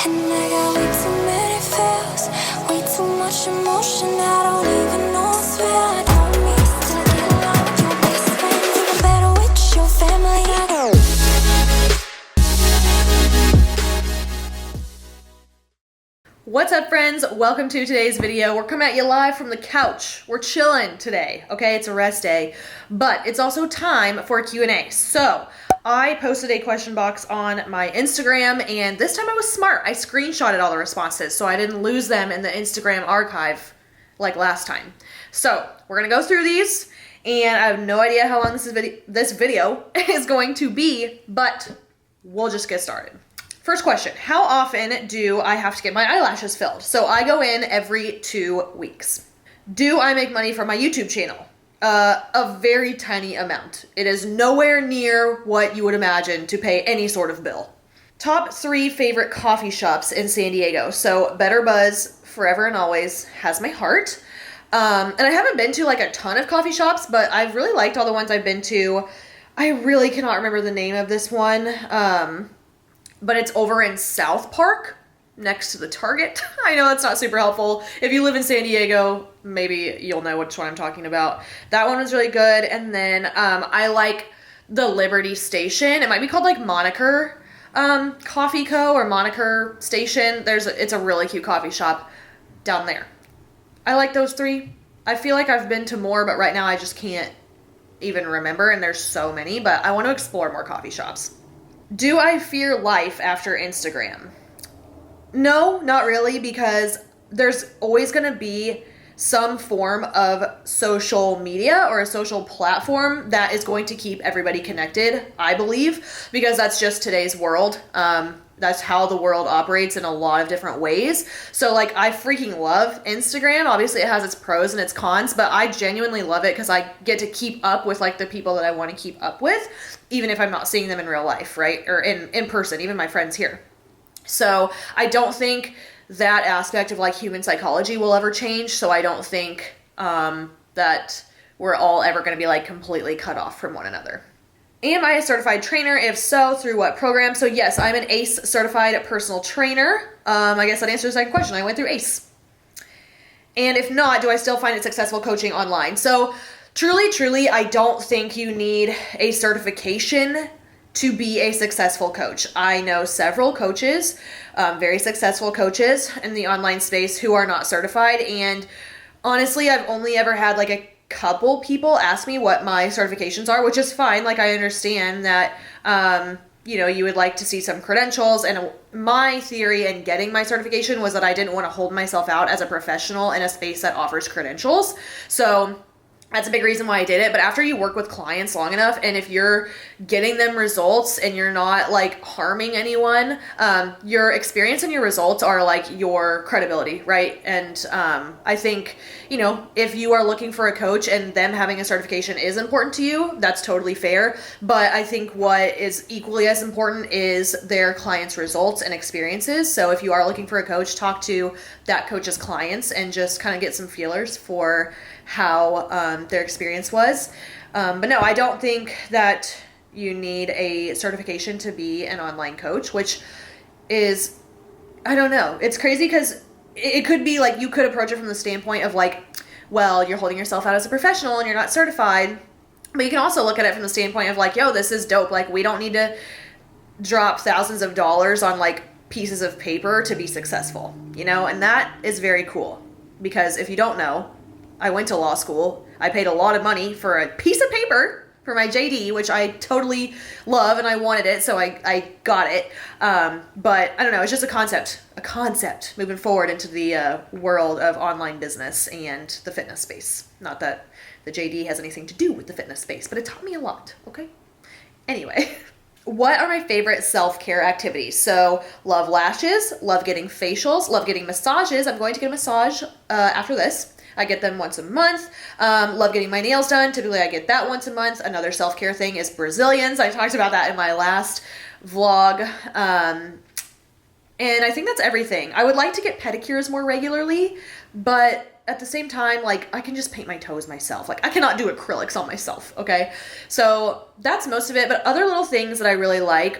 And I got way too many feels, way too much emotion. I don't even know what's real. I don't need to get along with your best friend, even better with your family. I go. What's up, friends? Welcome to today's video. We're coming at you live from the couch. We're chilling today, okay? It's a rest day, but it's also time for a Q&A. So I posted a question box on my Instagram, and this time I was smart. I screenshotted all the responses so I didn't lose them in the Instagram archive like last time. So we're gonna go through these, and I have no idea how long this video is going to be, but we'll just get started. First question, how often do I have to get my eyelashes filled? So I go in every 2 weeks. Do I make money from my YouTube channel? A very tiny amount. It is nowhere near what you would imagine to pay any sort of bill. Top 3 favorite coffee shops in San Diego. So Better Buzz, forever and always, has my heart. And I haven't been to like a ton of coffee shops, but I've really liked all the ones I've been to. I really cannot remember the name of this one. But it's over in South Park, next to the Target. I know that's not super helpful. If you live in San Diego, maybe you'll know which one I'm talking about. That one was really good. And then I like the Liberty Station. It might be called like Moniker Coffee Co. or Moniker Station. It's a really cute coffee shop down there. I like those 3. I feel like I've been to more, but right now I just can't even remember, and there's so many, but I want to explore more coffee shops. Do I fear life after Instagram? No, not really, because there's always going to be some form of social media or a social platform that is going to keep everybody connected, I believe, because that's just today's world. That's how the world operates in a lot of different ways. So like, I freaking love Instagram. Obviously it has its pros and its cons, but I genuinely love it because I get to keep up with like the people that I want to keep up with, even if I'm not seeing them in real life, right? Or in person, even my friends here. So I don't think that aspect of like human psychology will ever change. So I don't think that we're all ever going to be like completely cut off from one another. Am I a certified trainer? If so, through what program? So yes, I'm an ACE certified personal trainer. I guess that answers the second question. I went through ACE. And if not, do I still find it successful coaching online? So truly, I don't think you need a certification to be a successful coach. I know several coaches, very successful coaches in the online space who are not certified. And honestly, I've only ever had like a couple people ask me what my certifications are, which is fine. Like, I understand that, you would like to see some credentials. And my theory in getting my certification was that I didn't want to hold myself out as a professional in a space that offers credentials. So that's a big reason why I did it. But after you work with clients long enough, and if you're getting them results and you're not like harming anyone, your experience and your results are like your credibility, right? And I think, if you are looking for a coach and them having a certification is important to you, that's totally fair. But I think what is equally as important is their clients' results and experiences. So if you are looking for a coach, talk to that coach's clients and just kind of get some feelers for how their experience was. But no, I don't think that you need a certification to be an online coach, which is, I don't know. It's crazy because it could be like, you could approach it from the standpoint of like, well, you're holding yourself out as a professional and you're not certified. But you can also look at it from the standpoint of like, yo, this is dope. Like, we don't need to drop thousands of dollars on like pieces of paper to be successful, and that is very cool. Because if you don't know, I went to law school. I paid a lot of money for a piece of paper for my JD, which I totally love and I wanted it, so I got it. But I don't know, it's just a concept moving forward into the world of online business and the fitness space. Not that the JD has anything to do with the fitness space, but it taught me a lot, okay? Anyway, what are my favorite self-care activities? So love lashes, love getting facials, love getting massages. I'm going to get a massage after this. I get them once a month. Love getting my nails done. Typically I get that once a month. Another self-care thing is Brazilians. I talked about that in my last vlog. And I think that's everything. I would like to get pedicures more regularly, but at the same time, like, I can just paint my toes myself. Like, I cannot do acrylics on myself, okay? So that's most of it. But other little things that I really like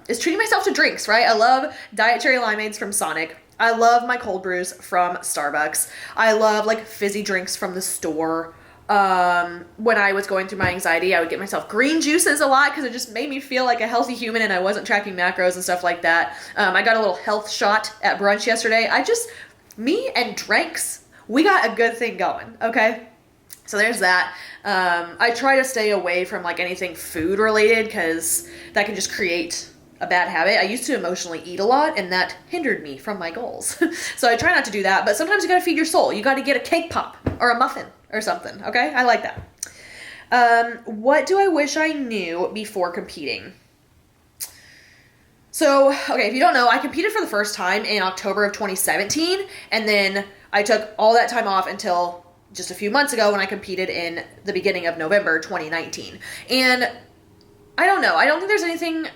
is treating myself to drinks, right? I love Diet Cherry Limeades from Sonic. I love my cold brews from Starbucks. I love, like, fizzy drinks from the store. When I was going through my anxiety, I would get myself green juices a lot because it just made me feel like a healthy human and I wasn't tracking macros and stuff like that. I got a little health shot at brunch yesterday. Me and drinks, we got a good thing going, okay? So there's that. I try to stay away from like anything food related because that can just create a bad habit. I used to emotionally eat a lot and that hindered me from my goals. So I try not to do that, but sometimes you gotta feed your soul. You gotta get a cake pop or a muffin or something, okay? I like that. What do I wish I knew before competing? So, okay, if you don't know, I competed for the first time in October of 2017, and then I took all that time off until just a few months ago when I competed in the beginning of November 2019. And I don't know, I don't think there's anything...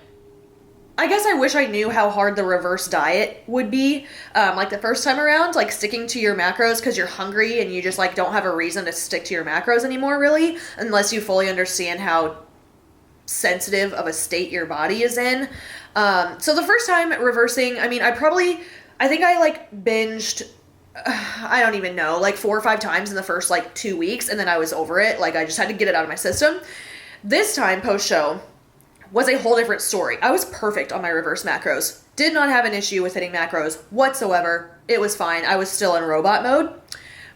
I guess I wish I knew how hard the reverse diet would be, like the first time around, like sticking to your macros because you're hungry and you just like don't have a reason to stick to your macros anymore, really, unless you fully understand how sensitive of a state your body is in. So the first time reversing, I mean, I think I like binged, I don't even know, like 4 or 5 times in the first like 2 weeks, and then I was over it. Like I just had to get it out of my system. This time post-show was a whole different story. I was perfect on my reverse macros. Did not have an issue with hitting macros whatsoever. It was fine. I was still in robot mode.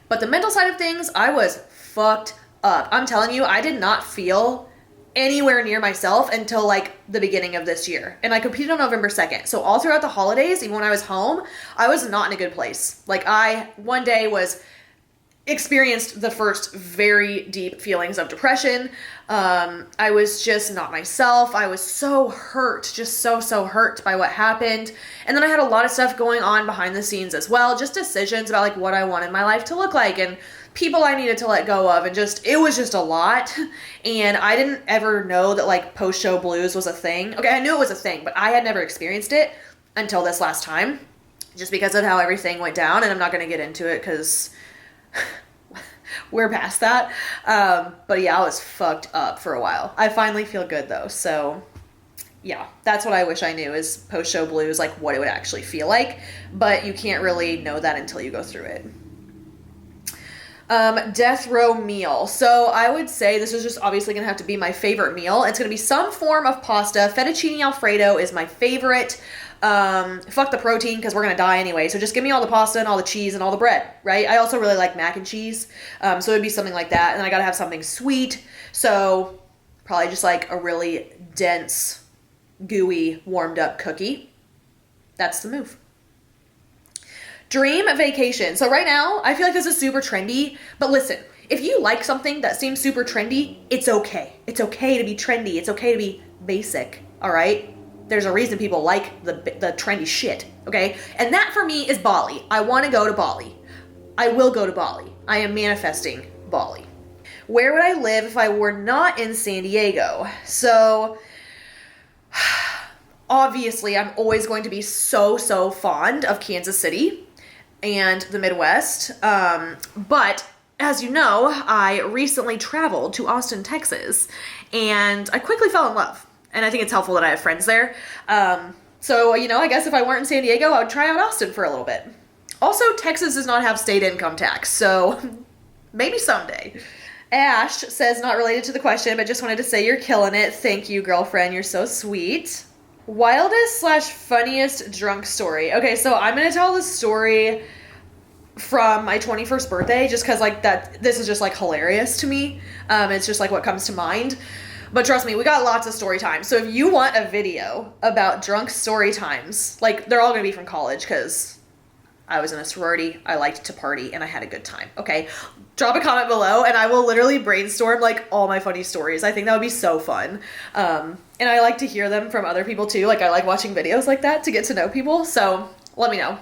But the mental side of things, I was fucked up. I'm telling you, I did not feel anywhere near myself until like the beginning of this year. And I competed on November 2nd. So all throughout the holidays, even when I was home, I was not in a good place. Like one day experienced the first very deep feelings of depression. I was just not myself. I was so hurt, just so hurt by what happened. And then I had a lot of stuff going on behind the scenes as well, just decisions about like what I wanted my life to look like and people I needed to let go of, and it was just a lot. And I didn't ever know that like post-show blues was a thing. Okay, I knew it was a thing, but I had never experienced it until this last time, just because of how everything went down. And I'm not going to get into it because we're past that. But yeah, I was fucked up for a while. I finally feel good though. So yeah, that's what I wish I knew, is post-show blues, like what it would actually feel like. But you can't really know that until you go through it. Death row meal. So I would say this is just obviously going to have to be my favorite meal. It's going to be some form of pasta. Fettuccine Alfredo is my favorite. Fuck the protein because we're going to die anyway. So just give me all the pasta and all the cheese and all the bread, right? I also really like mac and cheese. So it'd be something like that. And then I got to have something sweet. So probably just like a really dense, gooey, warmed up cookie. That's the move. Dream vacation. So right now, I feel like this is super trendy, but listen, if you like something that seems super trendy, it's okay. It's okay to be trendy. It's okay to be basic, all right? There's a reason people like the trendy shit, okay? And that for me is Bali. I want to go to Bali. I will go to Bali. I am manifesting Bali. Where would I live if I were not in San Diego? So obviously, I'm always going to be so fond of Kansas City and the Midwest. But as you know, I recently traveled to Austin, Texas, and I quickly fell in love. And I think it's helpful that I have friends there. So, you know, I guess if I weren't in San Diego, I would try out Austin for a little bit. Also, Texas does not have state income tax, so maybe someday. Ash says, not related to the question, but just wanted to say you're killing it. Thank you, girlfriend. You're so sweet. Wildest/funniest drunk story. Okay, so I'm going to tell the story from my 21st birthday, just because like this is just like hilarious to me. It's just like what comes to mind. But trust me, we got lots of story times. So if you want a video about drunk story times, like they're all going to be from college because I was in a sorority, I liked to party, and I had a good time. Okay, drop a comment below and I will literally brainstorm like all my funny stories. I think that would be so fun. And I like to hear them from other people too. Like I like watching videos like that to get to know people. So let me know.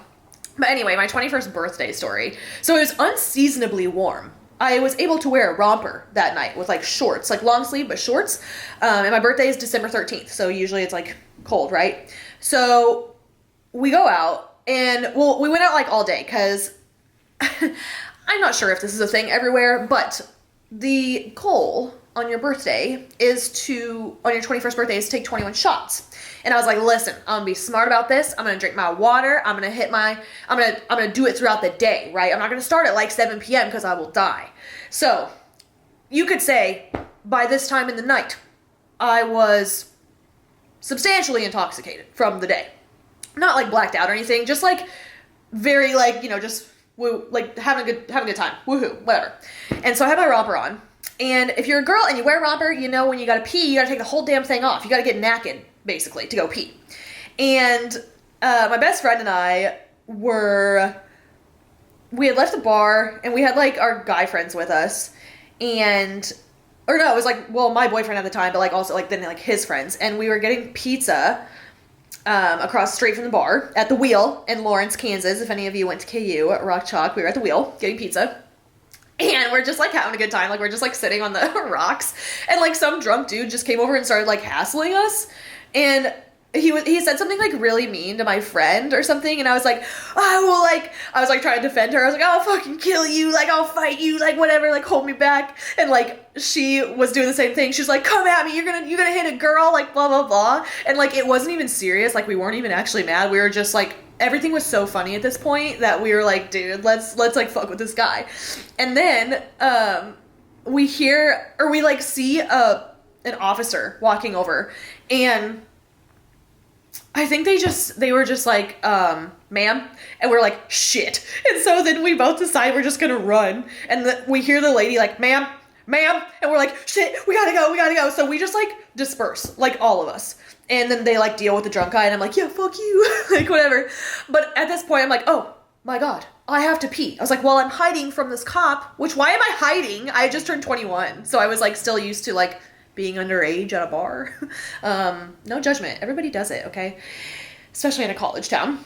But anyway, my 21st birthday story. So it was unseasonably warm. I was able to wear a romper that night with like shorts, like long sleeve, but shorts. And my birthday is December 13th. So usually it's like cold, right? So we go out and, well, we went out like all day because I'm not sure if this is a thing everywhere, but the goal on your birthday on your 21st birthday is to take 21 shots. And I was like, listen, I'm gonna be smart about this. I'm gonna drink my water. I'm gonna do it throughout the day, right? I'm not gonna start at like 7 p.m. because I will die. So you could say by this time in the night, I was substantially intoxicated from the day. Not like blacked out or anything, just like very like, just like having a good time. Woohoo, whatever. And so I had my romper on. And if you're a girl and you wear a romper, when you gotta pee, you gotta take the whole damn thing off. You gotta get naked, basically, to go pee. And my best friend and I we had left the bar, and we had like our guy friends with us. It was like, well, my boyfriend at the time, but like also like then like his friends. And we were getting pizza across the street from the bar at the Wheel in Lawrence, Kansas. If any of you went to KU at Rock Chalk, we were at the Wheel getting pizza. And we're just like having a good time. Like we're just like sitting on the rocks. And like some drunk dude just came over and started like hassling us. And he said something like really mean to my friend or something. And I was like, I was like trying to defend her. I was like, I'll fucking kill you. Like I'll fight you. Like whatever, like hold me back. And like she was doing the same thing. She's like, come at me. You're gonna hit a girl. Like blah, blah, blah. And like it wasn't even serious. Like we weren't even actually mad. We were just like, everything was so funny at this point that we were like, dude, let's like fuck with this guy. And then we see an officer walking over, and I think they were just like, ma'am, and we're like, shit. And so then we both decide we're just gonna run, and we hear the lady like, ma'am, and we're like, shit, we gotta go. So we just like disperse, like all of us. And then they like deal with the drunk guy, and I'm like, yeah, fuck you, like whatever. But at this point I'm like, oh my God, I have to pee. I was like, well, I'm hiding from this cop, why am I hiding? I just turned 21. So I was like still used to like being underage at a bar. No judgment. Everybody does it, okay? Especially in a college town.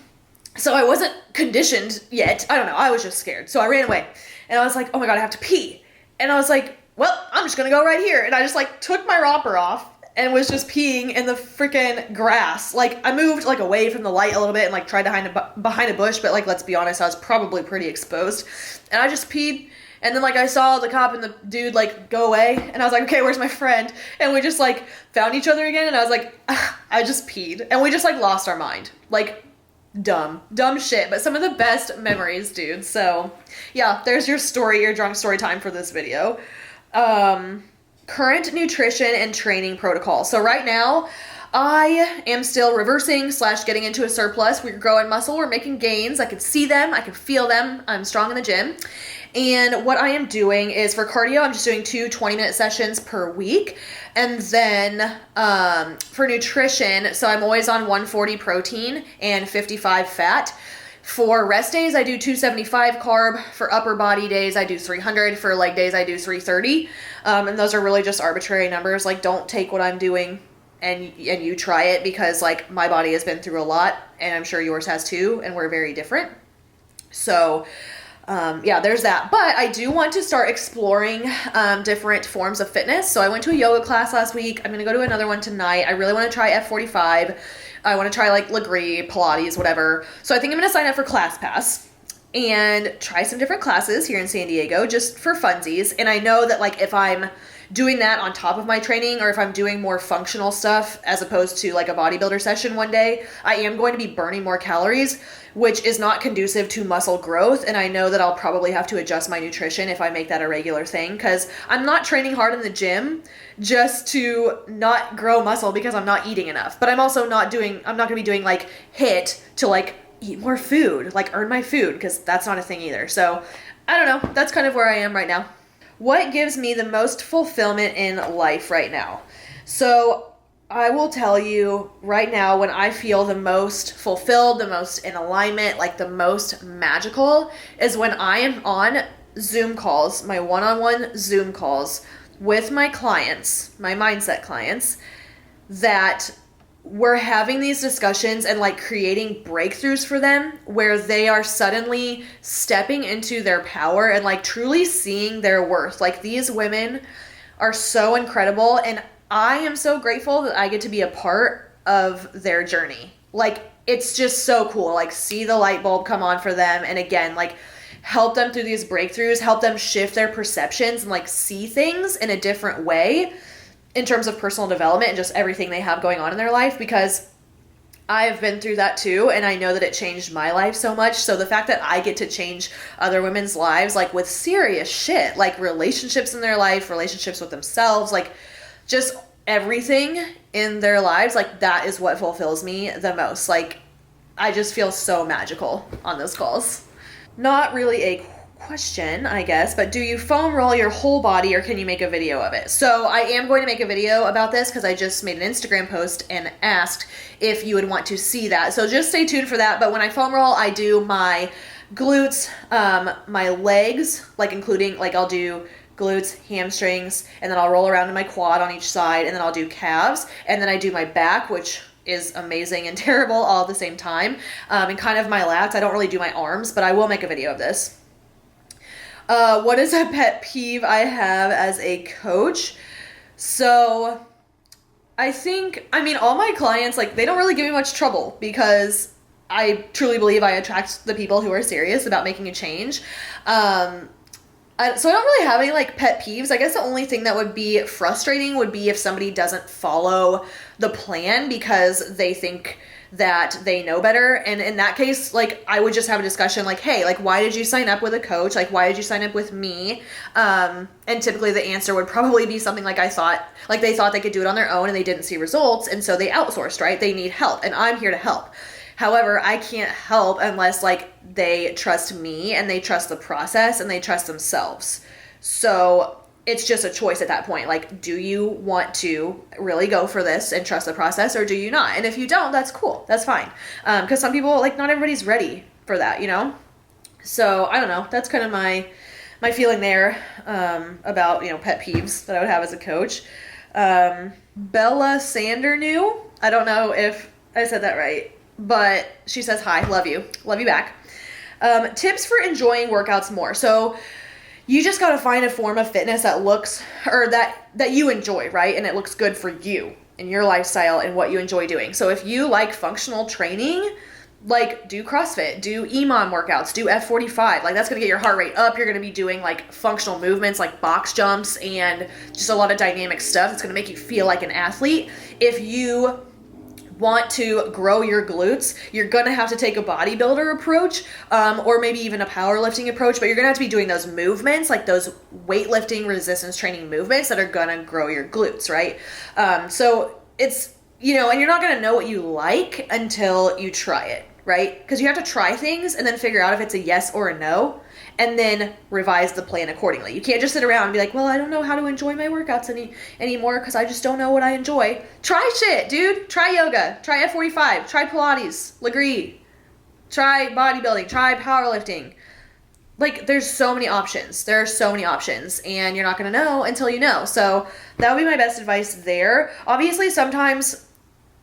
So I wasn't conditioned yet. I don't know. I was just scared. So I ran away. And I was like, oh my God, I have to pee. And I was like, well, I'm just going to go right here. And I just like took my romper off and was just peeing in the freaking grass. Like I moved like away from the light a little bit and like tried to hide behind a bush. But like, let's be honest, I was probably pretty exposed. And I just peed. And then, like, I saw the cop and the dude, like, go away. And I was like, okay, where's my friend? And we just, like, found each other again. And I was like, I just peed. And we just, like, lost our mind. Like, dumb shit. But some of the best memories, dude. So, yeah, there's your drunk story time for this video. Current nutrition and training protocol. So right now, I am still reversing / getting into a surplus. We're growing muscle. We're making gains. I can see them. I can feel them. I'm strong in the gym. And what I am doing is for cardio, I'm just doing 2 20-minute sessions per week. And then for nutrition, so I'm always on 140 protein and 55 fat. For rest days, I do 275 carb. For upper body days, I do 300. For leg days, I do 330. And those are really just arbitrary numbers. Like, don't take what I'm doing and you try it, because like my body has been through a lot, and I'm sure yours has too, and we're very different. So yeah, there's that. But I do want to start exploring different forms of fitness. So I went to a yoga class last week. I'm going to go to another one tonight. I really want to try F45. I want to try like Legree, Pilates, whatever. So I think I'm going to sign up for ClassPass and try some different classes here in San Diego just for funsies. And I know that like if I'm doing that on top of my training, or if I'm doing more functional stuff as opposed to like a bodybuilder session one day, I am going to be burning more calories, which is not conducive to muscle growth. And I know that I'll probably have to adjust my nutrition if I make that a regular thing, because I'm not training hard in the gym just to not grow muscle because I'm not eating enough. But I'm also not going to be doing like HIIT to like eat more food, like earn my food, because that's not a thing either. So I don't know. That's kind of where I am right now. What gives me the most fulfillment in life right now? So I will tell you right now, when I feel the most fulfilled, the most in alignment, like the most magical, is when I am on Zoom calls, my one-on-one Zoom calls with my clients, my mindset clients, that we're having these discussions and like creating breakthroughs for them where they are suddenly stepping into their power and like truly seeing their worth. Like, these women are so incredible, and I am so grateful that I get to be a part of their journey. Like, it's just so cool. Like, see the light bulb come on for them. And again, like, help them through these breakthroughs, help them shift their perceptions and like see things in a different way in terms of personal development and just everything they have going on in their life, because I've been through that too, and I know that it changed my life so much. So the fact that I get to change other women's lives, like with serious shit, like relationships in their life, relationships with themselves, like just everything in their lives, like that is what fulfills me the most. Like I just feel so magical on those calls. Not really a question, I guess, but do you foam roll your whole body or can you make a video of it? So I am going to make a video about this because I just made an Instagram post and asked if you would want to see that. So just stay tuned for that. But when I foam roll, I do my glutes, my legs, like including, like I'll do glutes, hamstrings, and then I'll roll around in my quad on each side, and then I'll do calves, and then I do my back, which is amazing and terrible all at the same time, and kind of my lats. I don't really do my arms, but I will make a video of this. What is a pet peeve I have as a coach? So I think, I mean, all my clients, like, they don't really give me much trouble because I truly believe I attract the people who are serious about making a change. So I don't really have any like pet peeves. I guess the only thing that would be frustrating would be if somebody doesn't follow the plan because they think that they know better. And in that case, like I would just have a discussion like, hey, like why did you sign up with a coach? Like why did you sign up with me? And typically the answer would probably be something like they thought they could do it on their own and they didn't see results. And so they outsourced, right? They need help and I'm here to help. However, I can't help unless like they trust me and they trust the process and they trust themselves. So it's just a choice at that point. Like, do you want to really go for this and trust the process or do you not? And if you don't, that's cool. That's fine. Because some people, like not everybody's ready for that, you know? So I don't know. That's kind of my feeling there about, you know, pet peeves that I would have as a coach. Bella Sandernew. I don't know if I said that right. But she says, hi, love you back. Tips for enjoying workouts more. So you just got to find a form of fitness that looks, or that you enjoy, right? And it looks good for you and your lifestyle and what you enjoy doing. So if you like functional training, like do CrossFit, do EMOM workouts, do F45. Like that's going to get your heart rate up. You're going to be doing like functional movements like box jumps and just a lot of dynamic stuff. It's going to make you feel like an athlete. If you want to grow your glutes, you're gonna have to take a bodybuilder approach, or maybe even a powerlifting approach, but you're gonna have to be doing those movements, like those weightlifting resistance training movements that are gonna grow your glutes, right? So it's, you know, and you're not gonna know what you like until you try it, right? Because you have to try things and then figure out if it's a yes or a no, and then revise the plan accordingly. You can't just sit around and be like, well, I don't know how to enjoy my workouts anymore because I just don't know what I enjoy. Try shit, dude. Try yoga. Try F45. Try Pilates. Legree. Try bodybuilding. Try powerlifting. Like, there's so many options. There are so many options, and you're not going to know until you know. So that would be my best advice there. Obviously, sometimes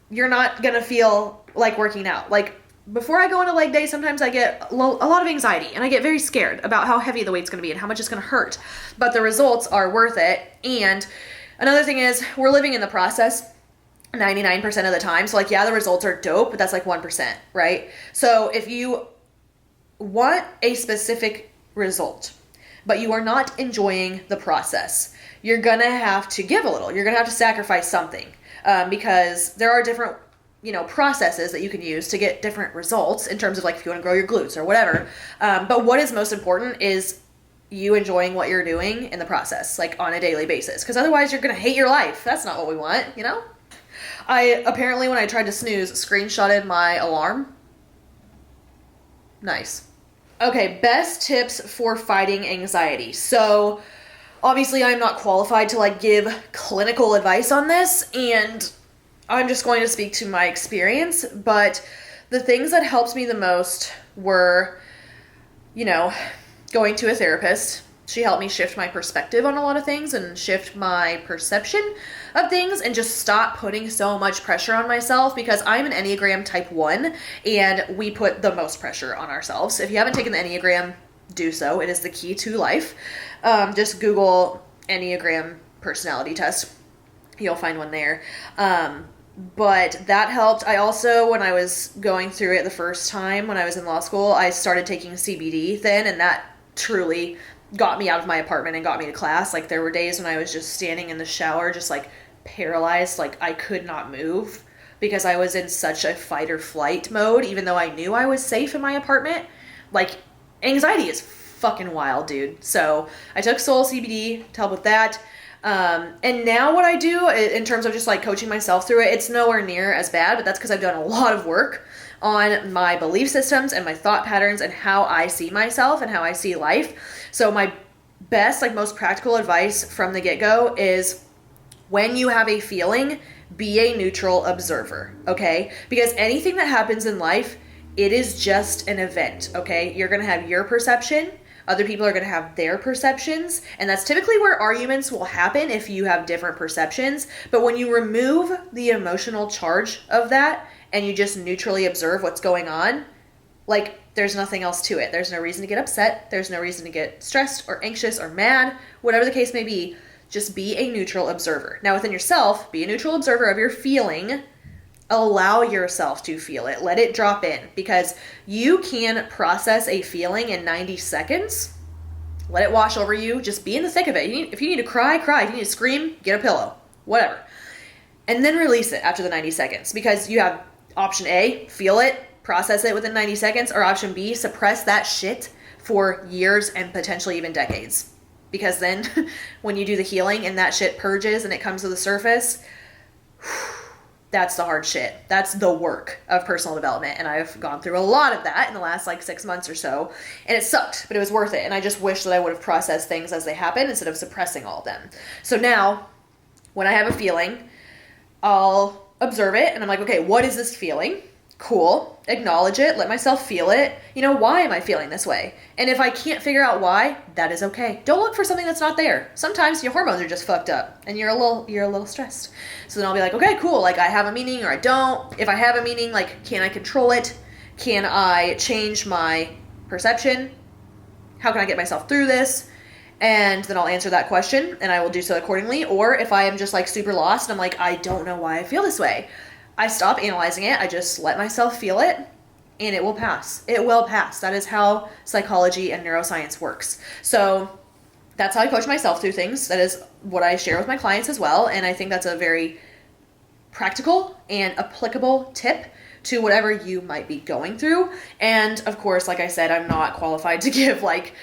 you're not going to feel like working out. Like, before I go into leg day, sometimes I get a lot of anxiety and I get very scared about how heavy the weight's going to be and how much it's going to hurt. But the results are worth it. And another thing is we're living in the process 99% of the time. So like, yeah, the results are dope, but that's like 1%, right? So if you want a specific result, but you are not enjoying the process, you're going to have to give a little. You're going to have to sacrifice something because there are different processes that you can use to get different results in terms of like if you want to grow your glutes or whatever. But what is most important is you enjoying what you're doing in the process, like on a daily basis. Because otherwise you're going to hate your life. That's not what we want, you know? I apparently, when I tried to snooze, screenshotted my alarm. Nice. Okay, best tips for fighting anxiety. So obviously I'm not qualified to like give clinical advice on this, and I'm just going to speak to my experience, but the things that helped me the most were, going to a therapist. She helped me shift my perspective on a lot of things and shift my perception of things and just stop putting so much pressure on myself, because I'm an Enneagram type 1 and we put the most pressure on ourselves. If you haven't taken the Enneagram, do so. It is the key to life. Just Google Enneagram personality test. You'll find one there. But that helped. I also, when I was going through it the first time when I was in law school, I started taking CBD then, and that truly got me out of my apartment and got me to class. Like there were days when I was just standing in the shower, just like paralyzed, like I could not move because I was in such a fight or flight mode, even though I knew I was safe in my apartment. Like anxiety is fucking wild, dude. So I took Soul CBD to help with that. And now what I do in terms of just like coaching myself through it, it's nowhere near as bad, but that's because I've done a lot of work on my belief systems and my thought patterns and how I see myself and how I see life. So my best, like most practical advice from the get-go is when you have a feeling, be a neutral observer, okay? Because anything that happens in life, it is just an event, okay? You're going to have your perception. Other people are going to have their perceptions. And that's typically where arguments will happen if you have different perceptions. But when you remove the emotional charge of that and you just neutrally observe what's going on, like there's nothing else to it. There's no reason to get upset. There's no reason to get stressed or anxious or mad, whatever the case may be. Just be a neutral observer. Now within yourself, be a neutral observer of your feeling. Allow yourself to feel it. Let it drop in, because you can process a feeling in 90 seconds. Let it wash over you. Just be in the thick of it. If you need to cry, cry. If you need to scream, get a pillow. Whatever. And then release it after the 90 seconds, because you have option A, feel it, process it within 90 seconds, or option B, suppress that shit for years and potentially even decades. Because then when you do the healing and that shit purges and it comes to the surface, that's the hard shit. That's the work of personal development. And I've gone through a lot of that in the last like 6 months or so. And it sucked, but it was worth it. And I just wish that I would have processed things as they happen instead of suppressing all of them. So now when I have a feeling, I'll observe it and I'm like, okay, what is this feeling? Cool. Acknowledge it. Let myself feel it. You know, why am I feeling this way? And if I can't figure out why, that is okay. Don't look for something that's not there. Sometimes your hormones are just fucked up and you're a little stressed. So then I'll be like, okay, cool. Like I have a meaning or I don't. If I have a meaning, like, can I control it? Can I change my perception? How can I get myself through this? And then I'll answer that question and I will do so accordingly. Or if I am just like super lost and I'm like, I don't know why I feel this way, I stop analyzing it. I just let myself feel it and it will pass. It will pass. That is how psychology and neuroscience works. So that's how I coach myself through things. That is what I share with my clients as well. And I think that's a very practical and applicable tip to whatever you might be going through. And of course, like I said, I'm not qualified to give like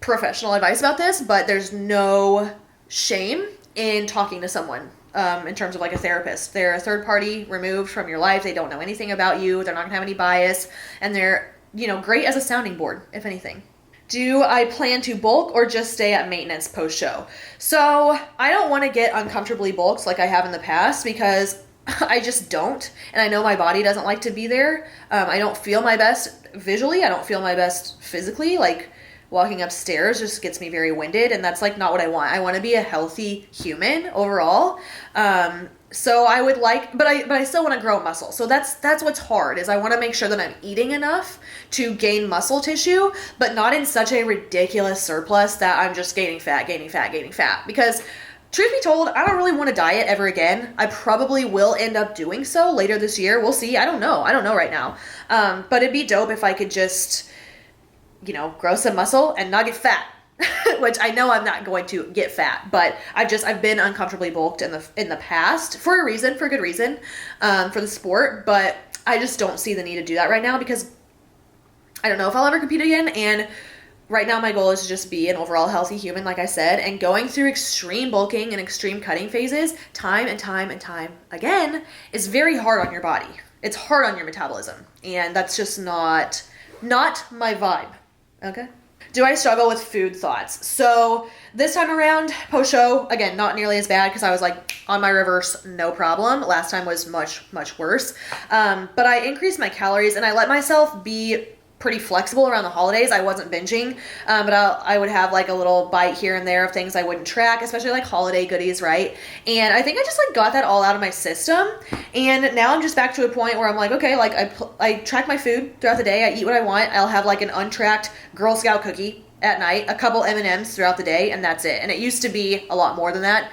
professional advice about this, but there's no shame in talking to someone. In terms of like a therapist. They're a third party removed from your life. They don't know anything about you. They're not gonna have any bias. And they're, great as a sounding board, if anything. Do I plan to bulk or just stay at maintenance post-show? So I don't want to get uncomfortably bulked like I have in the past, because I just don't. And I know my body doesn't like to be there. I don't feel my best visually. I don't feel my best physically. Like walking upstairs just gets me very winded, and that's like not what I want. I want to be a healthy human overall. So I would like, but I still want to grow muscle. So that's what's hard, is I want to make sure that I'm eating enough to gain muscle tissue, but not in such a ridiculous surplus that I'm just gaining fat. Because truth be told, I don't really want to diet ever again. I probably will end up doing so later this year. We'll see. I don't know right now. But it'd be dope if I could just, grow some muscle and not get fat, which I know I'm not going to get fat, but I've been uncomfortably bulked in the past for a good reason, for the sport, but I just don't see the need to do that right now, because I don't know if I'll ever compete again. And right now my goal is to just be an overall healthy human, like I said, and going through extreme bulking and extreme cutting phases time and time again is very hard on your body. It's hard on your metabolism, and that's just not my vibe. Okay. Do I struggle with food thoughts? So this time around, post-show, again, not nearly as bad, because I was like on my reverse, no problem. Last time was much, much worse. But I increased my calories and I let myself be pretty flexible around the holidays. I wasn't binging, but I would have like a little bite here and there of things I wouldn't track, especially like holiday goodies, right? And I think I just like got that all out of my system. And now I'm just back to a point where I'm like, okay, like I track my food throughout the day. I eat what I want. I'll have like an untracked Girl Scout cookie at night, a couple M&Ms throughout the day, and that's it. And it used to be a lot more than that,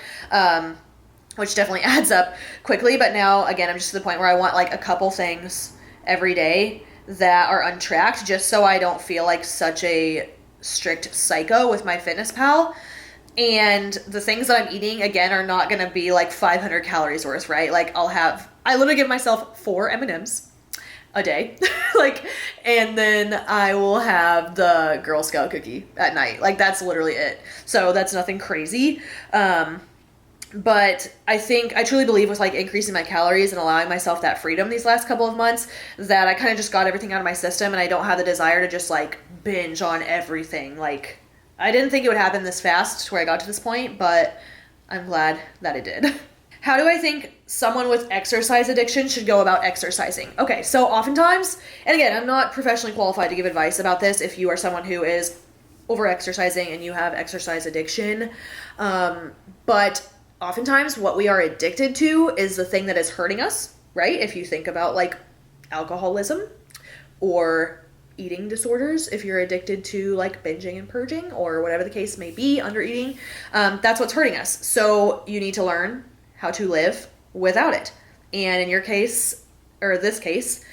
which definitely adds up quickly. But now, again, I'm just to the point where I want like a couple things every day that are untracked, just so I don't feel like such a strict psycho with my fitness pal. And the things that I'm eating, again, are not going to be like 500 calories worth, right? Like I literally give myself 4 M&Ms a day. Like, and then I will have the Girl Scout cookie at night. Like, that's literally it. So that's nothing crazy. But I truly believe with like increasing my calories and allowing myself that freedom these last couple of months, that I kind of just got everything out of my system, and I don't have the desire to just like binge on everything. Like, I didn't think it would happen this fast to where I got to this point, but I'm glad that it did. How do I think someone with exercise addiction should go about exercising? Okay, so oftentimes, and again, I'm not professionally qualified to give advice about this if you are someone who is over exercising and you have exercise addiction, but oftentimes what we are addicted to is the thing that is hurting us, right? If you think about like alcoholism or eating disorders, if you're addicted to like binging and purging or whatever the case may be, under eating, that's what's hurting us. So you need to learn how to live without it. And in your case, or this case,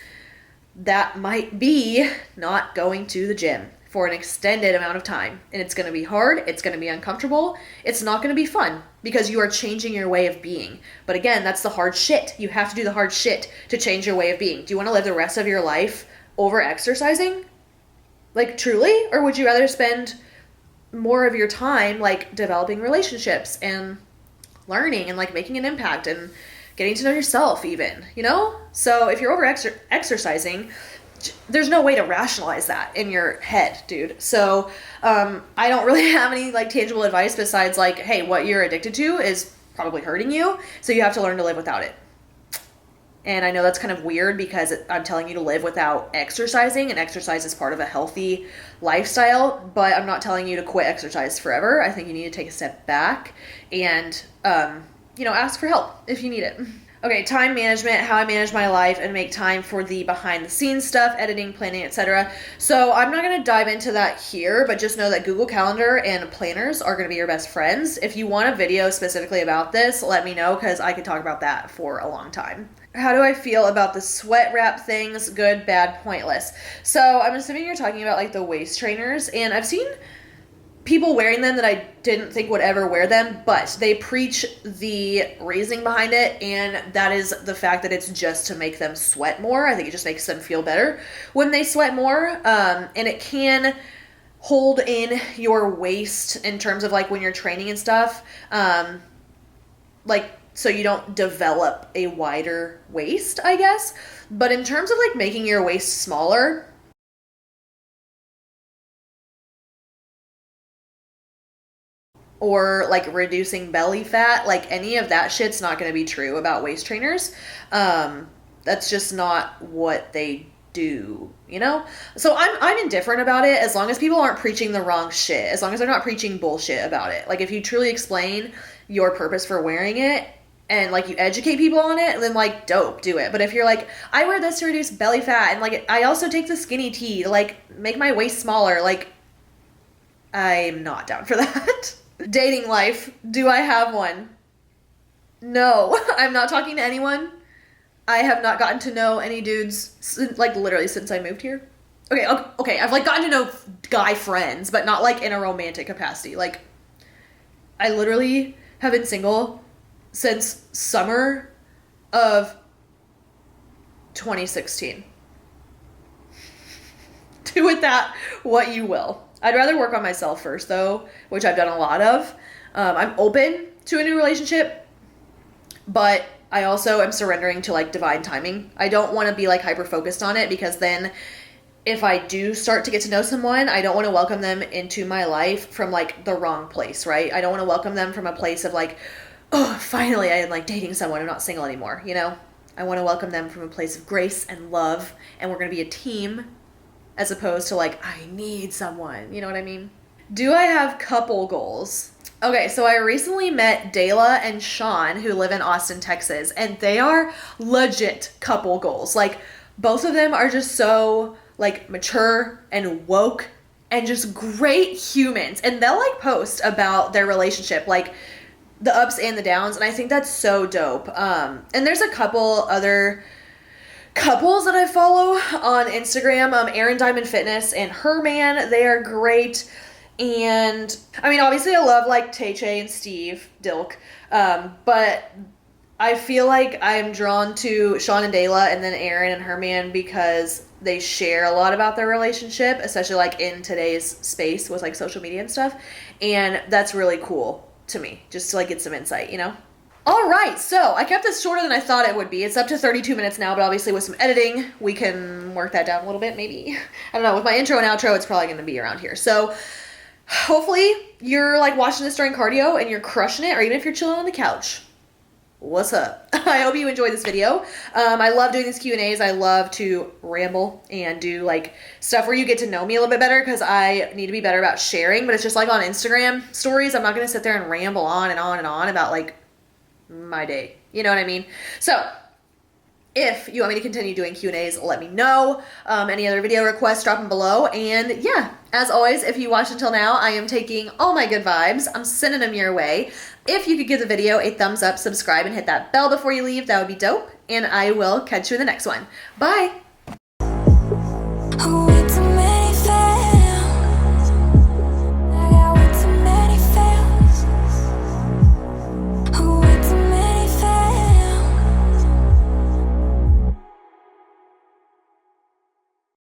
that might be not going to the gym for an extended amount of time. And it's going to be hard. It's going to be uncomfortable. It's not going to be fun because you are changing your way of being. But again, that's the hard shit. You have to do the hard shit to change your way of being. Do you want to live the rest of your life over exercising? Like, truly? Or would you rather spend more of your time like developing relationships and learning and like making an impact and getting to know yourself even, you know? So if you're over exercising, there's no way to rationalize that in your head, dude. So I don't really have any like tangible advice besides like, hey, what you're addicted to is probably hurting you, so you have to learn to live without it. And I know that's kind of weird because I'm telling you to live without exercising, and exercise is part of a healthy lifestyle, but I'm not telling you to quit exercise forever. I think you need to take a step back and, ask for help if you need it. Okay, time management, how I manage my life and make time for the behind the scenes stuff, editing, planning, etc. So I'm not going to dive into that here, but just know that Google Calendar and planners are going to be your best friends. If you want a video specifically about this, let me know because I could talk about that for a long time. How do I feel about the sweat wrap things? Good, bad, pointless. So I'm assuming you're talking about like the waist trainers, and I've seen people wearing them that I didn't think would ever wear them, but they preach the reasoning behind it, and that is the fact that it's just to make them sweat more. I think it just makes them feel better when they sweat more, and it can hold in your waist in terms of like when you're training and stuff, so you don't develop a wider waist, I guess. But in terms of like making your waist smaller, or like reducing belly fat, like any of that shit's not going to be true about waist trainers. That's just not what they do, you know? So I'm indifferent about it as long as people aren't preaching the wrong shit, as long as they're not preaching bullshit about it. Like if you truly explain your purpose for wearing it and like you educate people on it, then like dope, do it. But if you're like, I wear this to reduce belly fat and like I also take the skinny tea to like make my waist smaller, like I'm not down for that. Dating life. Do I have one? No. I'm not talking to anyone. I have not gotten to know any dudes, like literally since I moved here. Okay. I've like gotten to know guy friends, but not like in a romantic capacity. Like I literally have been single since summer of 2016. Do with that what you will. I'd rather work on myself first, though, which I've done a lot of. I'm open to a new relationship, but I also am surrendering to, like, divine timing. I don't want to be, like, hyper-focused on it because then if I do start to get to know someone, I don't want to welcome them into my life from, like, the wrong place, right? I don't want to welcome them from a place of, like, oh, finally I am, like, dating someone. I'm not single anymore, you know? I want to welcome them from a place of grace and love, and we're going to be a team as opposed to like, I need someone. You know what I mean? Do I have couple goals? Okay, so I recently met Dayla and Sean who live in Austin, Texas, and they are legit couple goals. Like both of them are just so like mature and woke and just great humans. And they'll like post about their relationship, like the ups and the downs. And I think that's so dope. And there's a couple other couples that I follow on Instagram, Erin Diamond Fitness and her man. They are great. And I mean, obviously I love like Tay and Steve Dilk, but I feel like I'm drawn to Sean and Dayla and then Erin and her man because they share a lot about their relationship, especially like in today's space with like social media and stuff. And that's really cool to me, just to like get some insight, you know? All right, so I kept this shorter than I thought it would be. It's up to 32 minutes now, but obviously with some editing, we can work that down a little bit, maybe. I don't know, with my intro and outro, it's probably gonna be around here. So hopefully you're like watching this during cardio and you're crushing it, or even if you're chilling on the couch. What's up? I hope you enjoyed this video. I love doing these Q&As. I love to ramble and do like stuff where you get to know me a little bit better because I need to be better about sharing, but it's just like on Instagram stories. I'm not going to sit there and ramble on and on and on about like my day. You know what I mean? So if you want me to continue doing Q&As, let me know. Any other video requests, drop them below. And yeah, as always, if you watched until now, I am taking all my good vibes. I'm sending them your way. If you could give the video a thumbs up, subscribe, and hit that bell before you leave, that would be dope. And I will catch you in the next one. Bye. Oh,